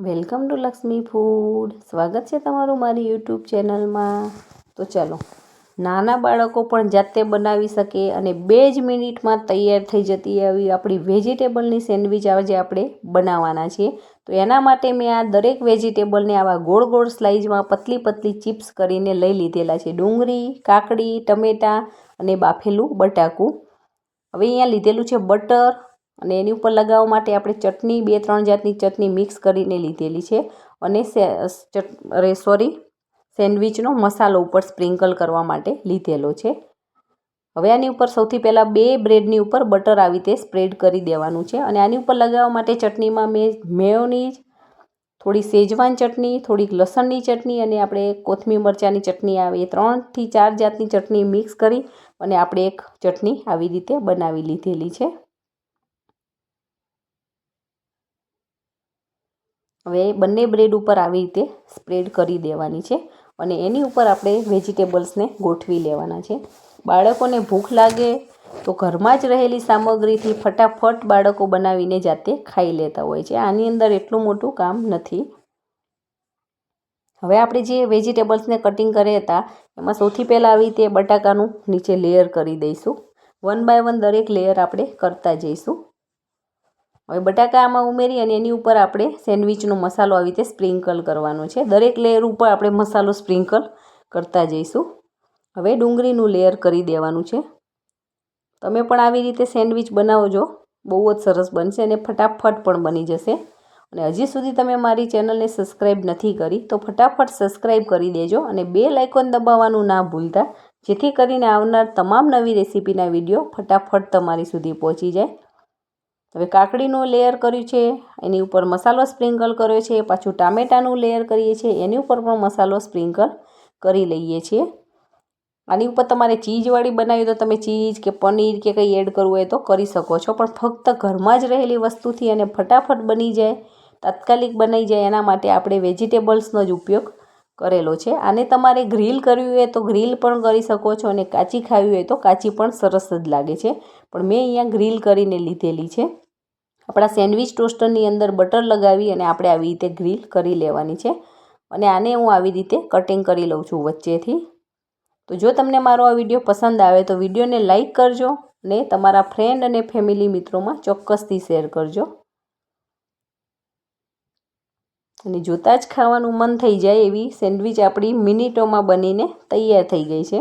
Welcome to Lakshmi food. સ્વાગત છે તમારું મારી યુટ્યુબ ચેનલમાં. તો ચાલો, નાના બાળકો પણ જાતે બનાવી શકે અને 2 જ મિનિટમાં તૈયાર થઈ જતી એવી આપણી વેજીટેબલની સેન્ડવિચ આજે આપણે બનાવવાના છીએ. તો એના માટે મેં આ દરેક વેજીટેબલને આવા ગોળ ગોળ સ્લાઇઝમાં પતલી પતલી ચિપ્સ કરીને લઈ લીધેલા છે. ડુંગળી, કાકડી, ટમેટાં અને બાફેલું બટાકું. હવે અહીંયા લીધેલું છે બટર અને એની ઉપર લગાવવા માટે આપણે ચટણી 2-3 જાતની ચટણી મિક્સ કરીને લીધેલી છે અને સેન્ડવિચનો મસાલો ઉપર સ્પ્રિંકલ કરવા માટે લીધેલો છે. હવે આની ઉપર સૌથી પહેલાં 2 બ્રેડની ઉપર બટર આવી રીતે સ્પ્રેડ કરી દેવાનું છે અને આની ઉપર લગાવવા માટે ચટણીમાં મેં મેયોનીઝ, થોડી શેજવાન ચટણી, થોડીક લસણની ચટણી અને આપણે કોથમીર મરચાંની ચટણી આવે 3 થી 4 જાતની ચટણી મિક્સ કરી અને આપણે એક ચટણી આવી રીતે બનાવી લીધેલી છે. હવે બંને બ્રેડ ઉપર આવી રીતે સ્પ્રેડ કરી દેવાની છે અને એની ઉપર આપણે વેજીટેબલ્સને ગોઠવી લેવાના છે. બાળકોને ભૂખ લાગે તો ઘરમાં જ રહેલી સામગ્રીથી ફટાફટ બાળકો બનાવીને જાતે ખાઈ લેતા હોય છે. આની અંદર એટલું મોટું કામ નથી. હવે આપણે જે વેજીટેબલ્સને કટિંગ કર્યા હતા એમાં સૌથી પહેલાં આવી રીતે બટાકાનું નીચે લેયર કરી દઈશું. 1 બાય 1 દરેક લેયર આપણે કરતા જઈશું. હવે બટાકા આમાં ઉમેરી અને એની ઉપર આપણે સેન્ડવિચનો મસાલો આવી રીતે સ્પ્રિંકલ કરવાનો છે. દરેક લેયર ઉપર આપણે મસાલો સ્પ્રિંકલ કરતા જઈશું. હવે ડુંગળીનું લેયર કરી દેવાનું છે. તમે પણ આવી રીતે સેન્ડવિચ બનાવજો, બહુ જ સરસ બનશે અને ફટાફટ પણ બની જશે. અને હજી સુધી તમે મારી ચેનલને સબસ્ક્રાઈબ નથી કરી તો ફટાફટ સબસ્ક્રાઈબ કરી દેજો અને બેલ આઇકોન દબાવવાનું ના ભૂલતા, જેથી કરીને આવનાર તમામ નવી રેસીપીના વિડીયો ફટાફટ તમારી સુધી પહોંચી જાય. હવે કાકડીનું લેયર કર્યું છે, એની ઉપર મસાલો સ્પ્રિંકલ કર્યો છે, પાછું ટામેટાનું લેયર કરીએ છીએ, એની ઉપર પણ મસાલો સ્પ્રિંકલ કરી લઈએ છીએ. આની ઉપર તમારે ચીઝવાળી બનાવી તો તમે ચીઝ કે પનીર કે કંઈ એડ કરવું હોય તો કરી શકો છો, પણ ફક્ત ઘરમાં જ રહેલી વસ્તુથી અને ફટાફટ બની જાય, તાત્કાલિક બની જાય એના માટે આપણે વેજીટેબલ્સનો જ ઉપયોગ કરેલો છે. આને તમારે ગ્રીલ કરવી હોય તો ગ્રીલ પણ કરી શકો છો અને કાચી ખાવી હોય તો કાચી પણ સરસ જ લાગે છે, પણ મેં અહીંયા ગ્રીલ કરીને લીધેલી છે. આપણા સેન્ડવિચ ટોસ્ટરની અંદર બટર લગાવી અને આપણે આવી રીતે ગ્રીલ કરી લેવાની છે અને આને હું આવી રીતે કટિંગ કરી લઉં છું વચ્ચેથી. તો જો તમને મારો આ વિડીયો પસંદ આવે તો વિડીયોને લાઇક કરજો અને તમારા ફ્રેન્ડ અને ફેમિલી મિત્રોમાં ચોક્કસથી શેર કરજો. અને જોતાં જ ખાવાનું મન થઈ જાય એવી સેન્ડવિચ આપણી મિનિટોમાં બનીને તૈયાર થઈ ગઈ છે.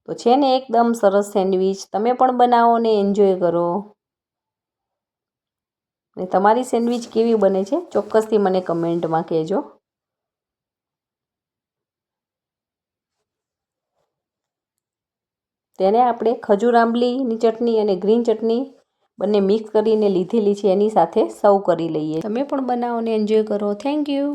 તો છે ને એકદમ સરસ સેન્ડવિચ. તમે પણ બનાવો ને એન્જોય કરો. અને તમારી સેન્ડવિચ કેવી બને છે ચોક્કસથી મને કમેન્ટમાં કહેજો. તેને આપણે ખજૂર આંબલીની ચટણી અને ગ્રીન ચટણી બંને મિક્સ કરીને લીધેલી છે, એની સાથે સર્વ કરી લઈએ. તમે પણ બનાવો ને એન્જોય કરો. Thank you.